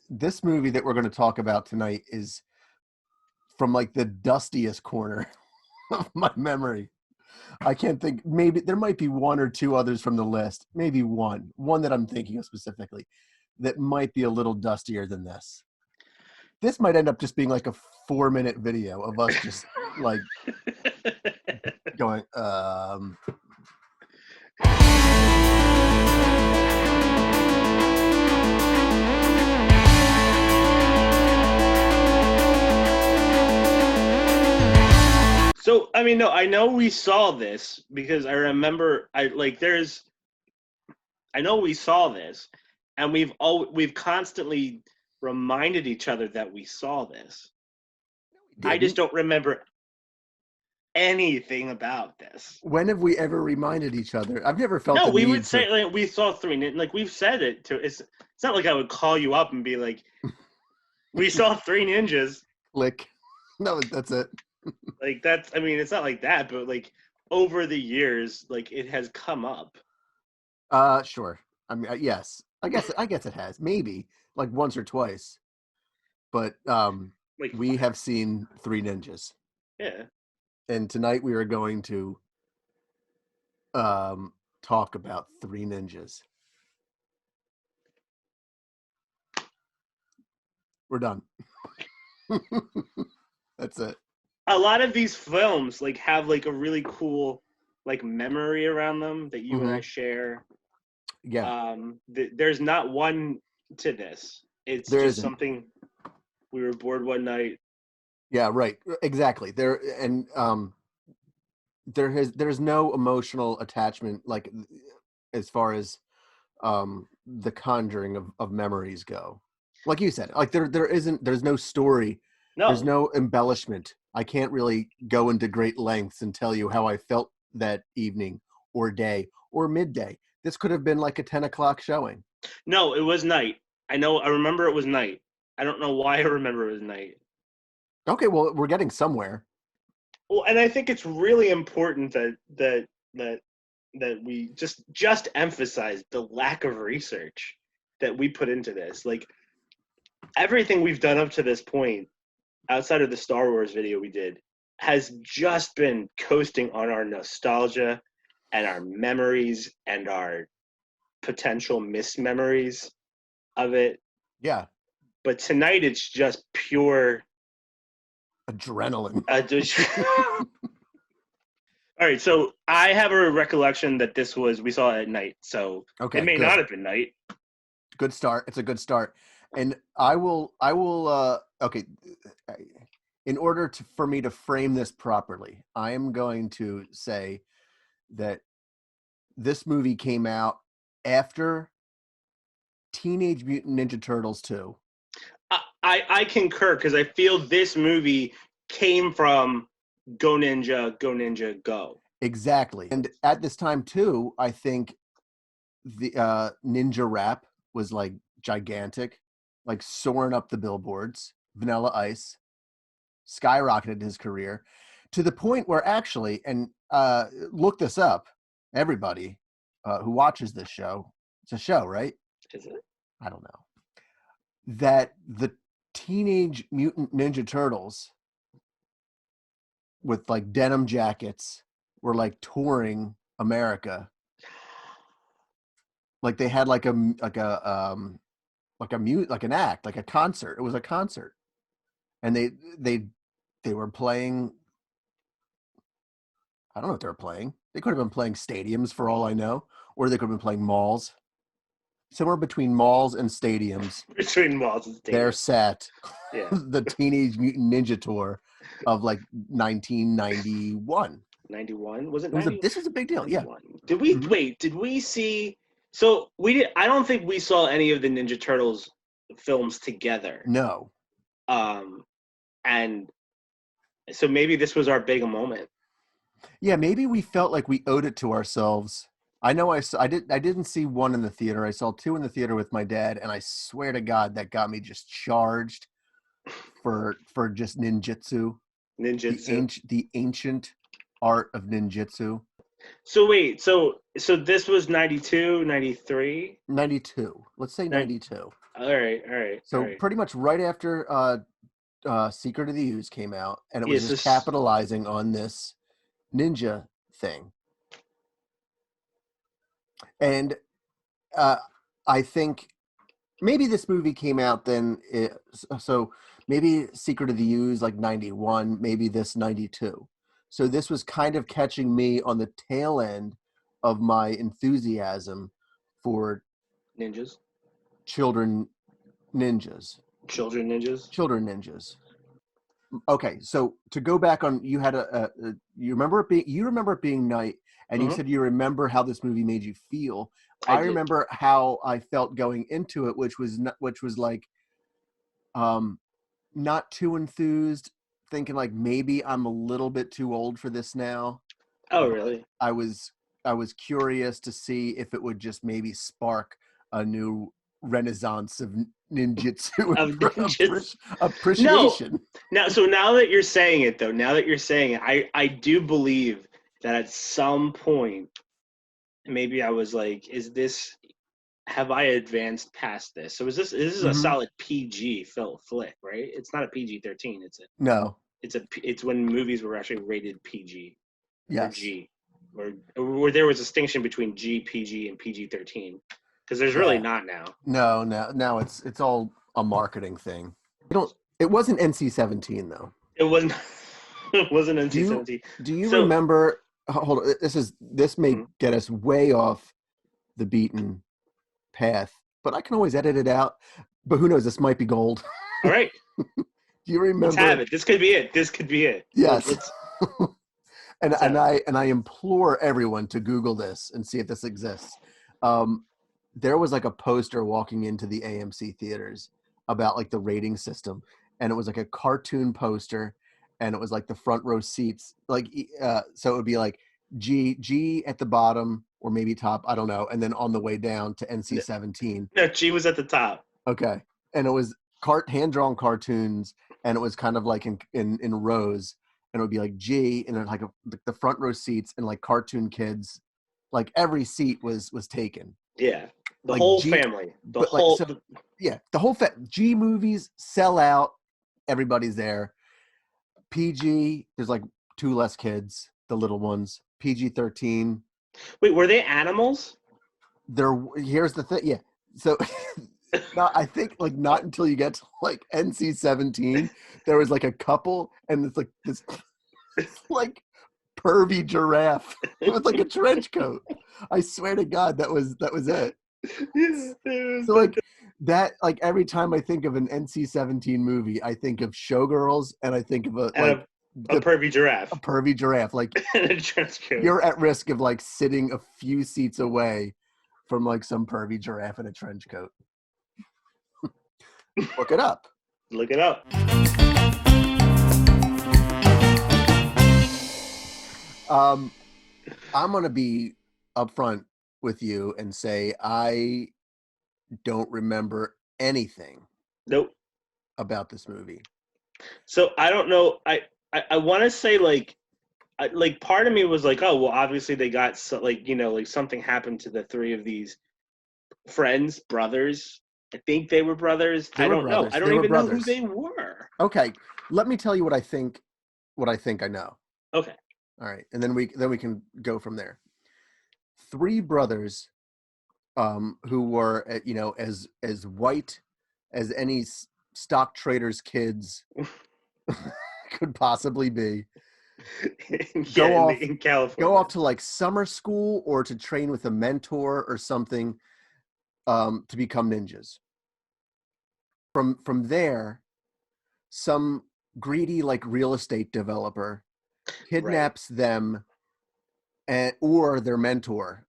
This movie that we're going to talk about tonight is from like the dustiest corner of my memory. I can't think. Maybe there might be one or two others from the list. Maybe one that I'm thinking of specifically that might be a little dustier than this. This might end up just being like a 4-minute video of us just like going, So, I mean, no, I know we saw this because I remember I know we saw this, and we've constantly reminded each other that we saw this. I just don't remember anything about this. When have we ever reminded each other? I've never felt No, the we need would say like we saw three. Like we've said it to. It's not like I would call you up and be like, "We saw Three Ninjas." Click. No, that's it. Like that's. I mean, it's not like that, but like over the years, like it has come up. Sure. I mean, yes. I guess it has. Maybe like once or twice. But Like we have seen Three Ninjas. Yeah. And tonight we are going to talk about Three Ninjas. We're done. That's it. A lot of these films like have like a really cool like memory around them that you and I share. Yeah. There's not one to this. It's there just isn't. something we were bored one night. Yeah, right. Exactly. There's no emotional attachment like as far as the conjuring of memories go. Like you said, like there's no story. No. There's no embellishment. I can't really go into great lengths and tell you how I felt that evening or day or midday. This could have been like a 10 o'clock showing. No, it was night. I remember it was night. I don't know why I remember it was night. Okay, well, we're getting somewhere. Well, and I think it's really important that we just emphasize the lack of research that we put into this. Like everything we've done up to this point, outside of the Star Wars video we did, has just been coasting on our nostalgia and our memories and our potential mismemories of it. Yeah. But tonight it's just pure adrenaline. All right, so I have a recollection that we saw it at night, so okay, it may not have been night. Good start. It's a good start. And I will okay, in order for me to frame this properly, I am going to say that this movie came out after Teenage Mutant Ninja Turtles 2. I concur, because I feel this movie came from Go Ninja, Go Ninja, Go. Exactly. And at this time too, I think the ninja rap was like gigantic, like soaring up the billboards. Vanilla Ice skyrocketed his career to the point where actually, and look this up, everybody who watches this show, it's a show, right? Is it? I don't know. That the Teenage Mutant Ninja Turtles with like denim jackets were like touring America. Like they had like an act, like a concert. It was a concert. And they were playing, I don't know what they were playing. They could have been playing stadiums for all I know, or they could have been playing malls. Somewhere between malls and stadiums. Between malls and stadiums. There sat the Teenage Mutant Ninja Tour of like 1991. 91? Was it? This was a big deal. 91. Yeah. Did we wait? Did we see? So we did. I don't think we saw any of the Ninja Turtles films together. No. And so maybe this was our big moment. Yeah, maybe we felt like we owed it to ourselves. I know I didn't see one in the theater. I saw two in the theater with my dad, and I swear to God that got me just charged for just ninjutsu. The ancient art of ninjutsu. So wait, so this was 92, 93? 92. Let's say 92. All right, all right, all So right. pretty much right after Secret of the Ooze came out, and it was Yes, just this. capitalizing on this ninja thing. And uh, I think maybe this movie came out then. So maybe Secret of the Ooze like 91, maybe this 92. So this was kind of catching me on the tail end of my enthusiasm for Ninjas. children ninjas. Children ninjas. Children ninjas. Okay, so to go back on, you had you remember it being night, and you Hmm. said you remember how this movie made you feel. I I did. remember how I felt going into it, which was like um not too enthused, thinking like maybe I'm a little bit too old for this now, Oh, but really? I was curious to see if it would just maybe spark a new renaissance of ninjutsu Of ninjas? No. appreciation. Now, so now that you're saying it, though, now that you're saying it, I do believe that at some point, maybe I was like, is this? Have I advanced past this? So is this a Hmm. solid PG flick, right? It's not a PG-13. No. It's when movies were actually rated PG or Yes. G, or there was a distinction between G, PG, and PG-13, because there's really Yeah. not now. No. Now it's all a marketing thing. You don't. It wasn't NC-17 though. It wasn't. It wasn't Do you NC-17. do you So remember? Hold on. This may mhm. get us way off the beaten path, but I can always edit it out. But who knows? This might be gold. All right, Do you let's have remember? it. This could be it. This could be it. Yes. Let's and let's have it. I implore everyone to Google this and see if this exists. Um, there was like a poster walking into the AMC theaters about like the rating system, and it was like a cartoon poster, and it was like the front row seats, like so it would be like G at the bottom or maybe top, I don't know, and then on the way down to NC-17. No, G was at the top. Okay, and it was hand drawn cartoons, and it was kind of like in rows, and it would be like G, and then like the front row seats and like cartoon kids, like every seat was taken, Yeah, the like whole G, family. The but like whole. so yeah, the whole G movies sell out, everybody's there. PG, there's like two less kids, the little ones. PG-13, Wait, were they animals? here's the thing, yeah. So not, I think like not until you get to like NC-17, there was like a couple, and it's like this like pervy giraffe with like a trench coat. I swear to God, that was it. So like that, like every time I think of an NC-17 movie, I think of Showgirls, and I think of And a the pervy a giraffe pervy giraffe. Like and a trench coat. you're at risk of like sitting a few seats away from like some pervy giraffe in a trench coat. Look it up. Look it up. Um, I'm gonna be upfront with you and say I don't remember anything Nope. about this movie. So I don't know. I want to say like part of me was like, oh well, obviously they got like like something happened to the three of these friends, brothers. I think they were brothers. They I were don't know. I brothers. don't They were even know who brothers. they were. Okay, let me tell you what I think. What I think I know. Okay. All right, and then we can go from there. Three brothers, who were as white as any stock trader's kids could possibly be. Yeah, Go off in go California. off to like summer school or to train with a mentor or something, to become ninjas. From there, some greedy like real estate developer Right. kidnaps them, or their mentor.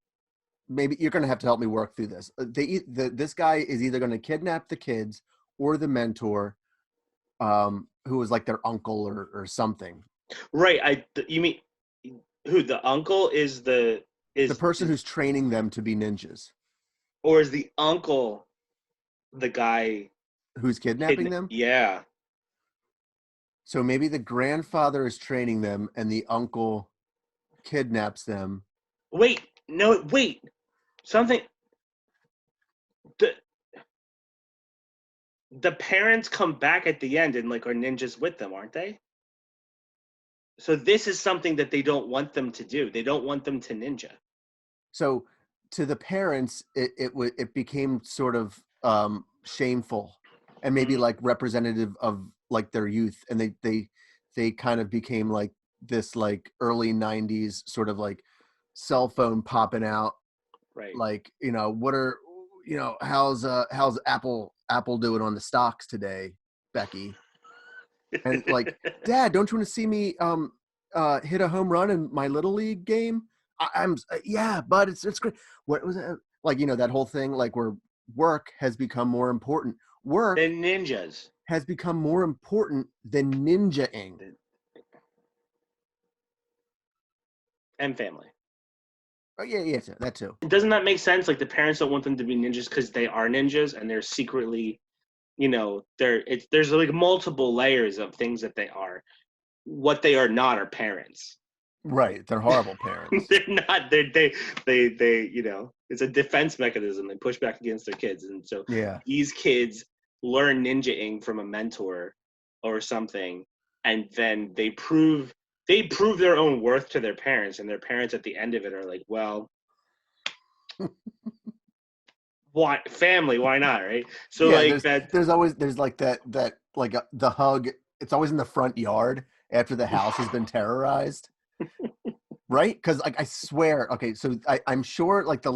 Maybe you're going to have to help me work through this. This guy is either going to kidnap the kids or the mentor, who was like their uncle or something. Right. You mean who the uncle is The person who's training them to be ninjas, or is the uncle the guy who's kidnapping them. Yeah. So maybe the grandfather is training them and the uncle kidnaps them. Wait, no, wait. Something. The, the parents come back at the end and like are ninjas with them, aren't they? So this is something that they don't want them to do. They don't want them to ninja. So to the parents, it became sort of shameful and maybe like representative of like their youth, and they kind of became like this like early 90s sort of like cell phone popping out, Right. like, what are, how's Apple doing on the stocks today, Becky? And like, Dad, don't you want to see me hit a home run in my little league game? I'm yeah, but it's great. What was it like? That whole thing, like where work has become more important. Work They're ninjas has become more important than ninja-ing. and family. Oh yeah, that too. Doesn't that make sense? Like the parents don't want them to be ninjas because they are ninjas and they're secretly, there's like multiple layers of things that they are. What they are not are parents. Right, they're horrible parents. They're not. They. It's a defense mechanism. They push back against their kids, and so Yeah. these kids learn ninja-ing from a mentor or something, and then they prove their own worth to their parents, and their parents at the end of it are like, well, why family? Why not? Right? So Yeah, like that. there's like that like the hug. It's always in the front yard after the house has been terrorized. Right? Because like I swear, okay, so I'm sure like the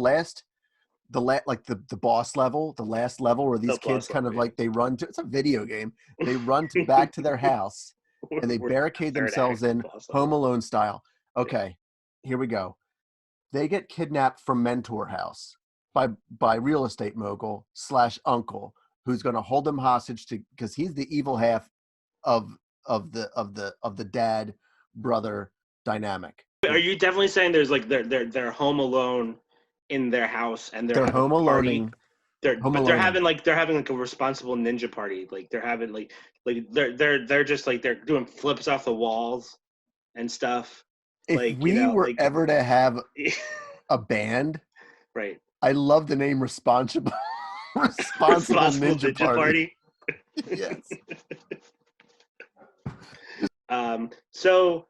boss level, the last level where these kids kind of like they run to, it's a video game. They run back to their house and they barricade themselves in Home Alone style. Okay, here we go. They get kidnapped from Mentor House by real estate mogul / uncle who's going to hold them hostage because he's the evil half of the dad brother dynamic. Are you definitely saying there's like they're home alone in their house and they're having home a party? aloneing. They're having like a responsible ninja party. Like they're having like they're just like they're doing flips off the walls and stuff. If Like we were like ever to have a band, right. I love the name responsible ninja party. Yes. So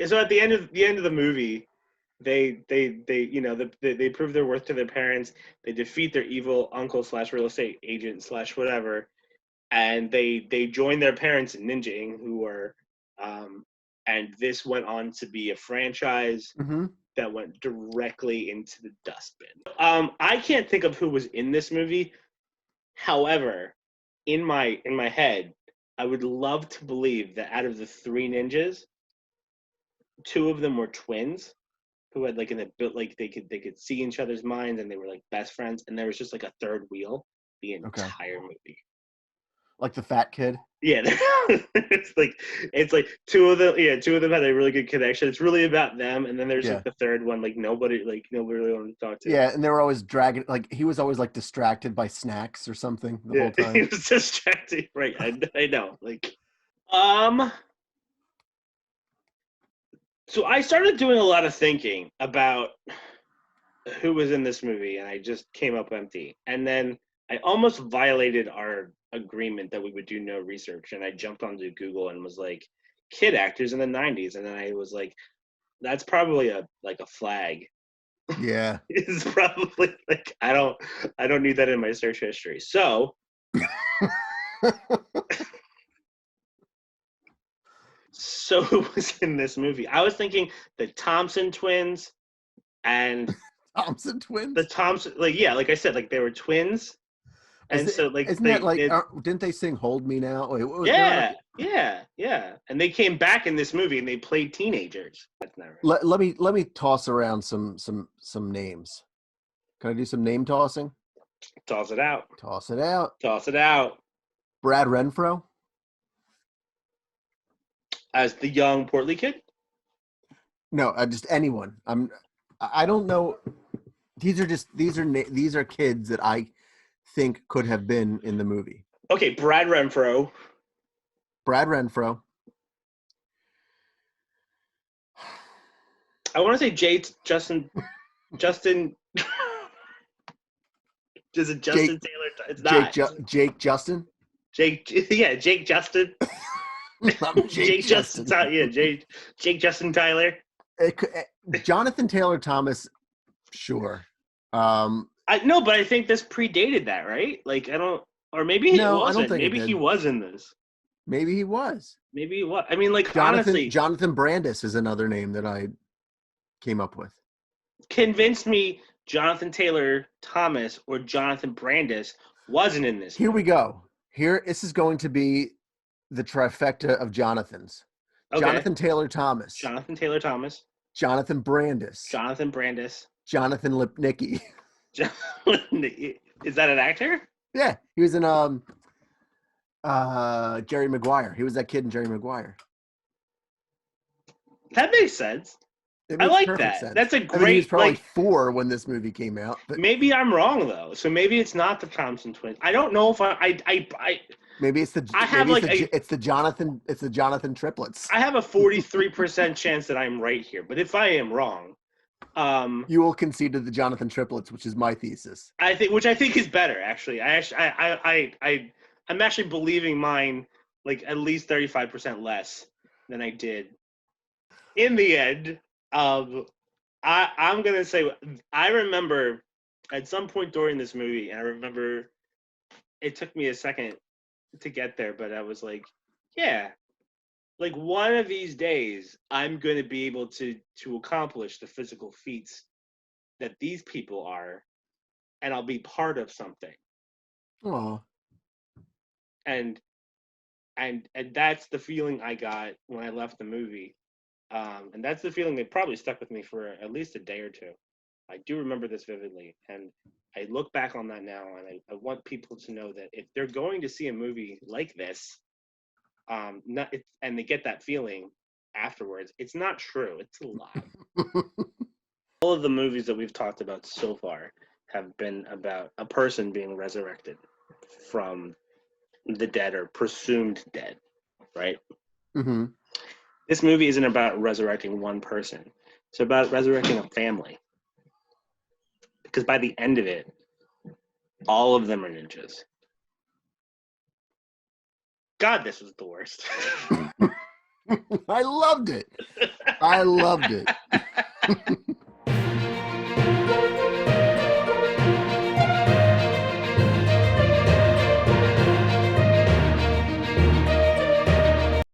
so at the end of the movie, they prove their worth to their parents. They defeat their evil uncle / real estate agent / whatever, and they join their parents in ninjaing, who are and this went on to be a franchise that went directly into the dustbin. I can't think of who was in this movie. However, in my head, I would love to believe that out of the three ninjas, two of them were twins who had like they could see each other's minds and they were like best friends, and there was just like a third wheel the entire movie. Like the fat kid. Yeah, it's like two of them. Yeah, two of them had a really good connection. It's really about them, and then there's like the third one, like nobody really wanted to talk to. Yeah, and they were always dragging. Like he was always like distracted by snacks or something the whole time. He was distracted. Right, I know. Like, So I started doing a lot of thinking about who was in this movie, and I just came up empty. And then I almost violated our agreement that we would do no research, and I jumped onto Google and was like, kid actors in the 90s, and then I was like, that's probably a flag. Yeah. It's probably like I don't need that in my search history. So so who was in this movie? I was thinking the Thompson Twins and Thompson Twins? The Thompson, like I said, like they were twins. And so like isn't that like didn't they sing Hold Me Now? Wait, yeah. And they came back in this movie and they played teenagers. That's not right. Let me toss around some names. Can I do some name tossing? Toss it out. Toss it out. Toss it out. Brad Renfro as the young portly kid? No, just anyone. I don't know. These are kids that I think could have been in the movie. Okay, Brad Renfro. I want to say Justin. Is it Justin Jake, Taylor? It's not. Jake Justin. Jake, yeah, Jake Justin. I'm Jake Justin. Yeah, Jake Justin Tyler. Jonathan Taylor Thomas, sure. I no, but I think this predated that, right? Like I don't, or maybe it No, I don't wasn't. think it Maybe he did. was in this. Maybe he was. Maybe he was. I mean, like honestly, Jonathan Brandis is another name that I came up with. convince me Jonathan Taylor Thomas or Jonathan Brandis wasn't in this. Here we go. This is going to be the trifecta of Jonathans. Okay. Jonathan Taylor Thomas. Jonathan Taylor Thomas. Jonathan Brandis. Jonathan Brandis. Jonathan Lipnicki. Is that an actor? Yeah, he was in Jerry Maguire. He was that kid in Jerry Maguire. That makes sense. I like that. Sense. That's a great. I mean, he was probably 4 when this movie came out. But maybe I'm wrong though. So maybe it's not the Thompson Twins. I don't know if I maybe it's the. I have it's the Jonathan triplets. I have a 43% chance that I'm right here, but if I am wrong, you will concede to the Jonathan triplets, which is my thesis. which I think is better actually. I'm actually believing mine like at least 35% less than I did. In the end, I'm gonna say I remember at some point during this movie, and I remember it took me a second to get there, but I was like, yeah, like one of these days I'm gonna be able to accomplish the physical feats that these people are, and I'll be part of something. Oh. And that's the feeling I got when I left the movie. And that's the feeling that probably stuck with me for at least a day or two. I do remember this vividly, and I look back on that now, and I want people to know that if they're going to see a movie like this, and they get that feeling afterwards, it's not true. It's a lie. All of the movies that we've talked about so far have been about a person being resurrected from the dead or presumed dead, right? Mm-hmm. This movie isn't about resurrecting one person. It's about resurrecting a family. Because by the end of it, all of them are ninjas. God, this was the worst. I loved it.